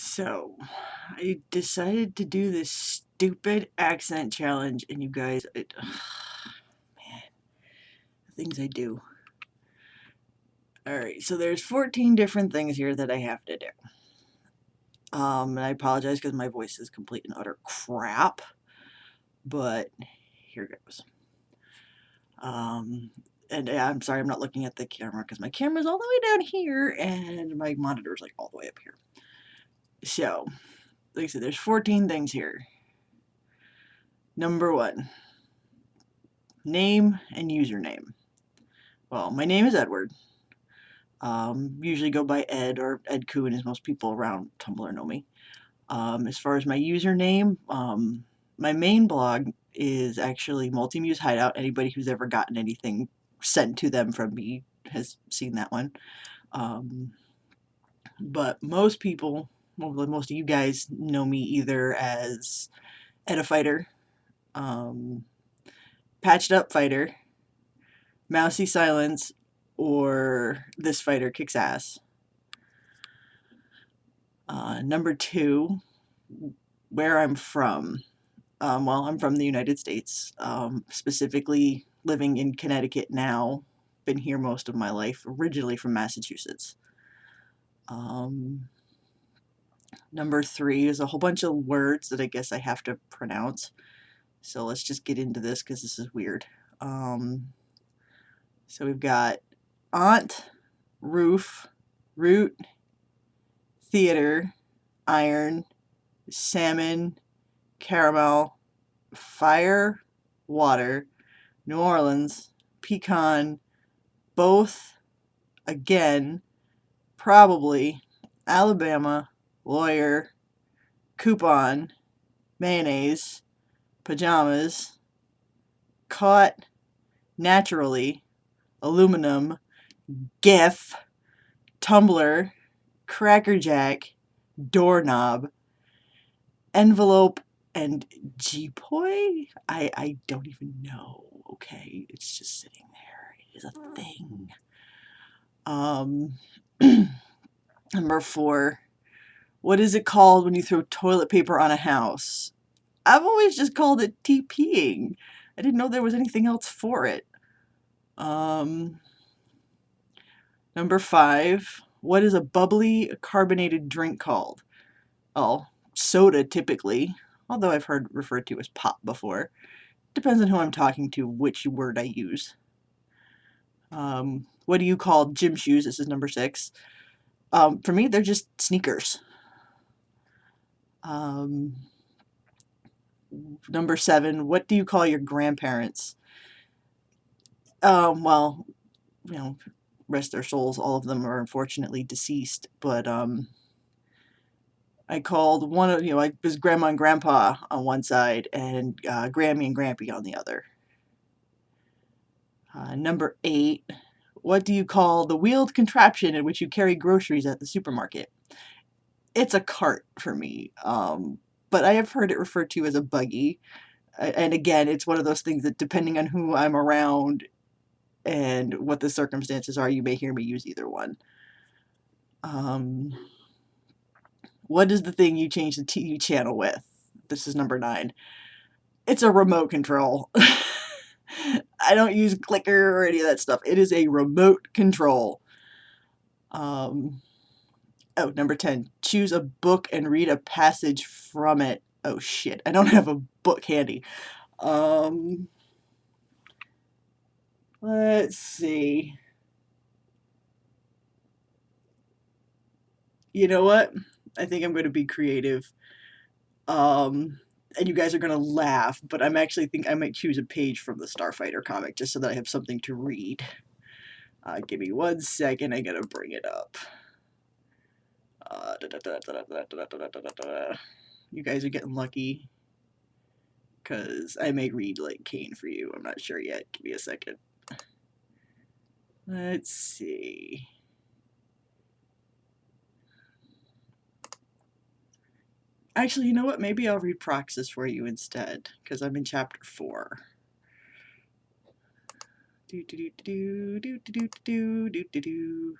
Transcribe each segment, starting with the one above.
So, I decided to do this stupid accent challenge, and you guys, man, the things I do. Alright, so there's 14 different things here that I have to do. And I apologize because my voice is complete and utter crap, but here goes. And I'm sorry I'm not looking at the camera because my camera's all the way down here and my monitor's like all the way up here. So, like I said, there's 14 things here. Number 1. Name and username. Well, my name is Edward. Usually go by Ed or Ed-kun, as most people around Tumblr know me. As far as my username, my main blog is actually Multimuse Hideout. Anybody who's ever gotten anything sent to them from me has seen that one. But most people, well, most of you guys know me either as Edifighter, Patched Up Fighter, Mousy Silence, or This Fighter Kicks Ass. Number 2, where I'm from. Well, I'm from the United States, specifically living in Connecticut now. Been here most of my life, originally from Massachusetts. Number 3 is a whole bunch of words that I guess I have to pronounce. So let's just get into this because this is weird. So we've got aunt, roof, root, theater, iron, salmon, caramel, fire, water, New Orleans, pecan, both, again, probably, Alabama, lawyer, coupon, mayonnaise, pajamas, caught, naturally, aluminum, GIF, Tumblr, crackerjack, doorknob, envelope, and G-poi? I don't even know, okay? It's just sitting there. It is a thing. Number 4, what is it called when you throw toilet paper on a house? I've always just called it TPing. I didn't know there was anything else for it. Number 5, what is a bubbly carbonated drink called? Oh, soda typically, although I've heard referred to as pop before. Depends on who I'm talking to, which word I use. What do you call gym shoes? This is number 6. For me, they're just sneakers. Number 7, what do you call your grandparents? Well, you know, rest their souls, all of them are unfortunately deceased, but I called one of, I was grandma and grandpa on one side and Grammy and Grampy on the other. Number 8, what do you call the wheeled contraption in which you carry groceries at the supermarket? It's a cart for me, but I have heard it referred to as a buggy. And again, it's one of those things that depending on who I'm around and what the circumstances are, you may hear me use either one. What is the thing you change the TV channel with? This is number 9. It's a remote control. I don't use clicker or any of that stuff. It is a remote control. Oh, number 10. Choose a book and read a passage from it. Oh shit, I don't have a book handy. Let's see. You know what? I think I'm going to be creative. And you guys are going to laugh, but I'm actually think I might choose a page from the Starfighter comic just so that I have something to read. Give me 1 second, I gotta bring it up. You guys are getting lucky, because I may read like Kane for you. I'm not sure yet. Give me a second. Let's see. Actually, you know what? Maybe I'll read Proxus for you instead, because I'm in chapter 4. Do do do do do do do do do do.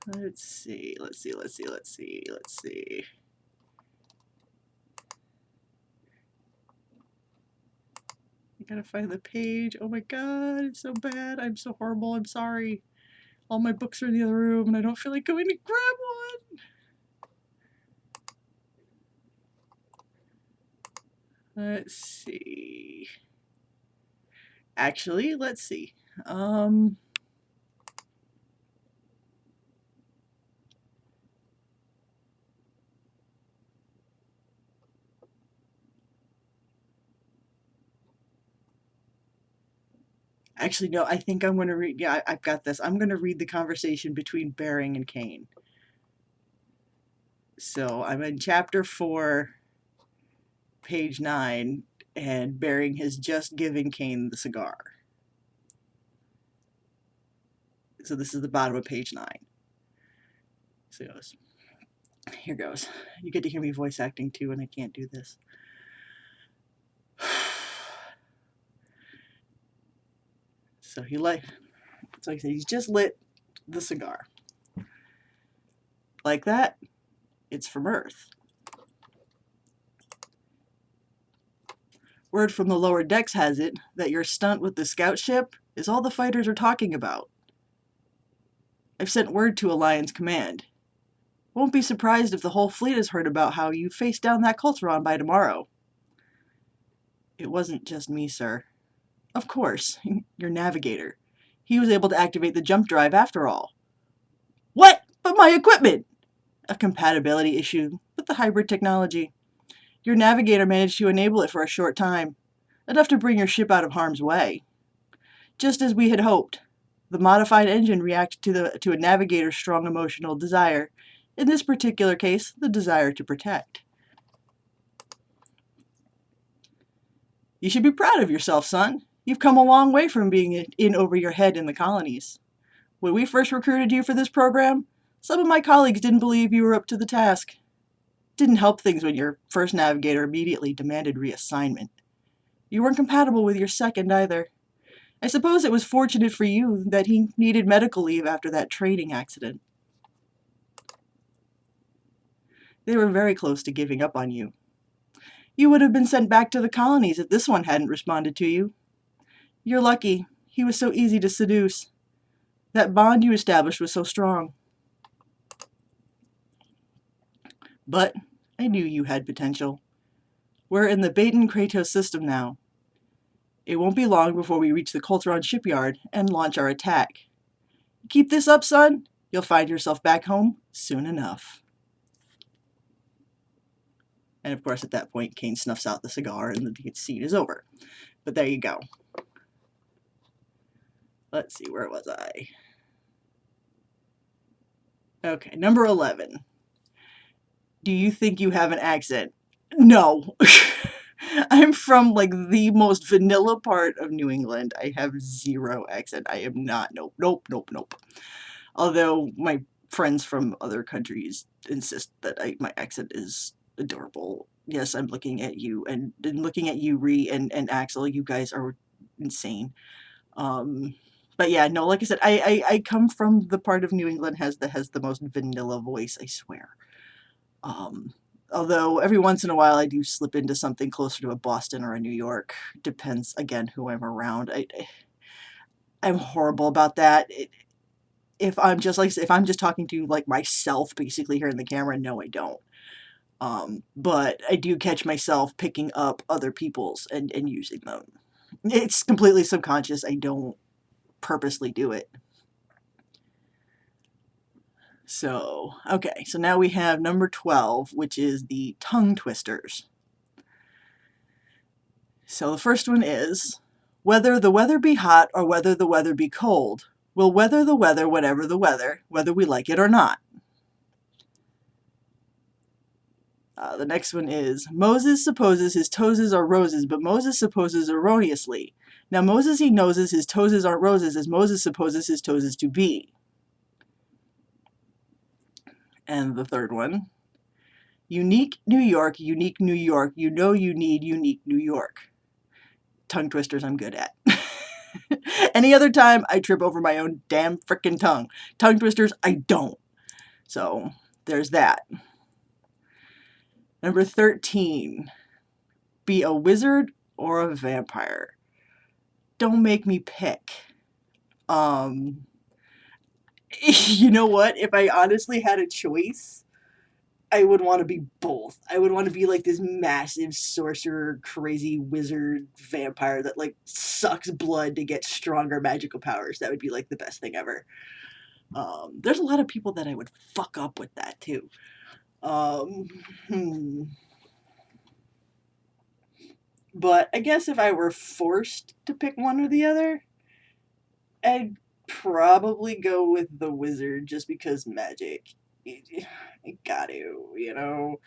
Let's see. I gotta find the page. Oh my god, it's so bad. I'm so horrible. I'm sorry. All my books are in the other room and I don't feel like going to grab one. Let's see. Actually, let's see. Actually, no, I think I'm going to read. Yeah, I've got this. I'm going to read the conversation between Bering and Kane. So I'm in chapter 4, page 9, and Bering has just given Kane the cigar. So this is the bottom of page 9. So here goes. You get to hear me voice acting too, and I can't do this. So like I said, he's just lit the cigar. Like that, it's from Earth. Word from the lower decks has it that your stunt with the scout ship is all the fighters are talking about. I've sent word to Alliance Command. Won't be surprised if the whole fleet has heard about how you faced down that Cultron by tomorrow. It wasn't just me, sir. Of course, your navigator. He was able to activate the jump drive after all. What? But my equipment! A compatibility issue with the hybrid technology. Your navigator managed to enable it for a short time, enough to bring your ship out of harm's way. Just as we had hoped, the modified engine reacted to a navigator's strong emotional desire, in this particular case, the desire to protect. You should be proud of yourself, son. You've come a long way from being in over your head in the colonies. When we first recruited you for this program, some of my colleagues didn't believe you were up to the task. Didn't help things when your first navigator immediately demanded reassignment. You weren't compatible with your second either. I suppose it was fortunate for you that he needed medical leave after that training accident. They were very close to giving up on you. You would have been sent back to the colonies if this one hadn't responded to you. You're lucky. He was so easy to seduce. That bond you established was so strong. But I knew you had potential. We're in the Baton Kratos system now. It won't be long before we reach the Cultron shipyard and launch our attack. Keep this up, son. You'll find yourself back home soon enough. And of course, at that point, Kane snuffs out the cigar and the scene is over. But there you go. Let's see, where was I? Okay, number 11. Do you think you have an accent? No. I'm from like the most vanilla part of New England. I have zero accent. I am not. Nope. Although my friends from other countries insist that my accent is adorable. Yes, I'm looking at you and looking at you, Ree and Axel. You guys are insane. But yeah, no, like I said, I come from the part of New England has the most vanilla voice, I swear. Although every once in a while I do slip into something closer to a Boston or a New York. Depends, again, who I'm around. I'm horrible about that. If I'm just talking to like myself basically here in the camera, no, I don't. But I do catch myself picking up other people's and using them. It's completely subconscious. I don't purposely do it. So, okay, so now we have number 12, which is the tongue twisters. So the first one is, whether the weather be hot or whether the weather be cold, we'll weather the weather whatever the weather, whether we like it or not. The next one is, Moses supposes his toeses are roses, but Moses supposes erroneously. Now Moses he knowses his toeses aren't roses, as Moses supposes his toeses to be. And the third one, unique New York, you know you need unique New York. Tongue twisters I'm good at. Any other time, I trip over my own damn frickin' tongue. Tongue twisters, I don't. So there's that. Number 13, be a wizard or a vampire. Don't make me pick. Um, you know what? If I honestly had a choice, I would want to be both. I would want to be like this massive sorcerer, crazy wizard vampire that like sucks blood to get stronger magical powers. That would be like the best thing ever. There's a lot of people that I would fuck up with that too. Um, hmm. But I guess if I were forced to pick one or the other, I'd probably go with the wizard just because magic. I got to, you know.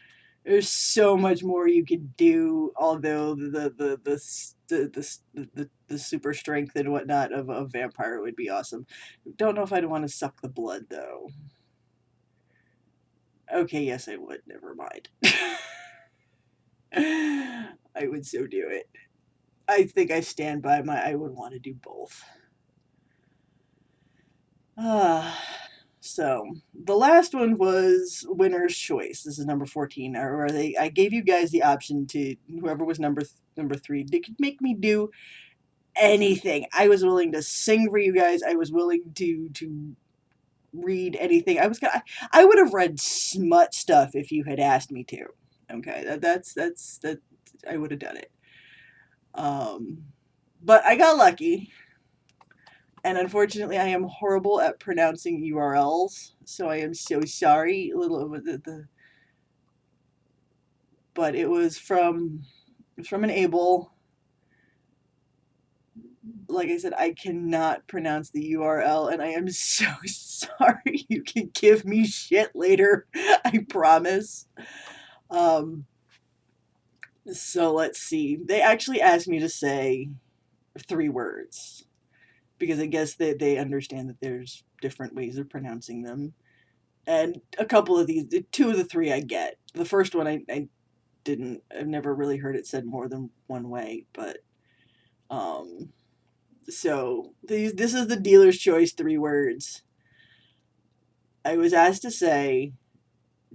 There's so much more you could do. Although the super strength and whatnot of a vampire would be awesome. Don't know if I'd want to suck the blood though. Okay, yes, I would. Never mind. I would so do it. I think I stand by my. I would want to do both. Ah. So the last one was winner's choice. This is number 14. Or I gave you guys the option to whoever was number 3. They could make me do anything. I was willing to sing for you guys. I was willing to read anything. I would have read smut stuff if you had asked me to. Okay, that I would have done it. Um, but I got lucky. And unfortunately, I am horrible at pronouncing URLs, so I am so sorry. But it was from an Able. Like I said, I cannot pronounce the URL, and I am so sorry. You can give me shit later, I promise. Um, so let's see. They actually asked me to say 3 words because I guess they understand that there's different ways of pronouncing them. And a couple of these, 2 of the 3 I get. The first one I didn't, I've never really heard it said more than one way, but, so this is the dealer's choice 3 words. I was asked to say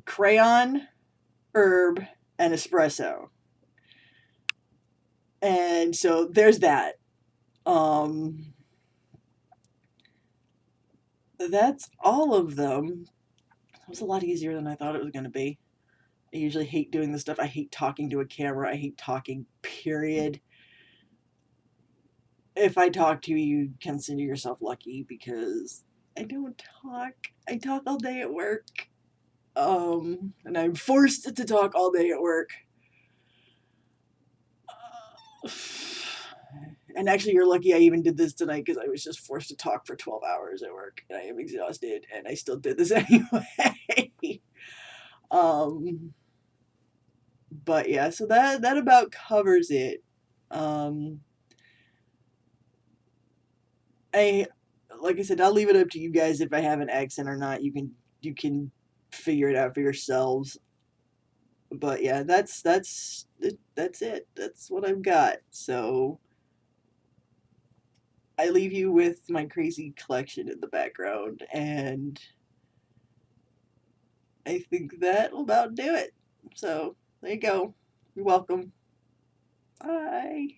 crayon, herb, and espresso. And so there's that. Um, that's all of them. It was a lot easier than I thought it was going to be. I usually hate doing this stuff. I hate talking to a camera. I hate talking, period. If I talk to you, consider yourself lucky because I don't talk. I talk all day at work. And I'm forced to talk all day at work. And actually, you're lucky I even did this tonight because I was just forced to talk for 12 hours at work and I am exhausted and I still did this anyway. um, but yeah, so that about covers it. Um, I like I said, I'll leave it up to you guys if I have an accent or not. You can figure it out for yourselves. But yeah, that's it. That's what I've got. So I leave you with my crazy collection in the background, and I think that'll about do it. So there you go. You're welcome. Bye.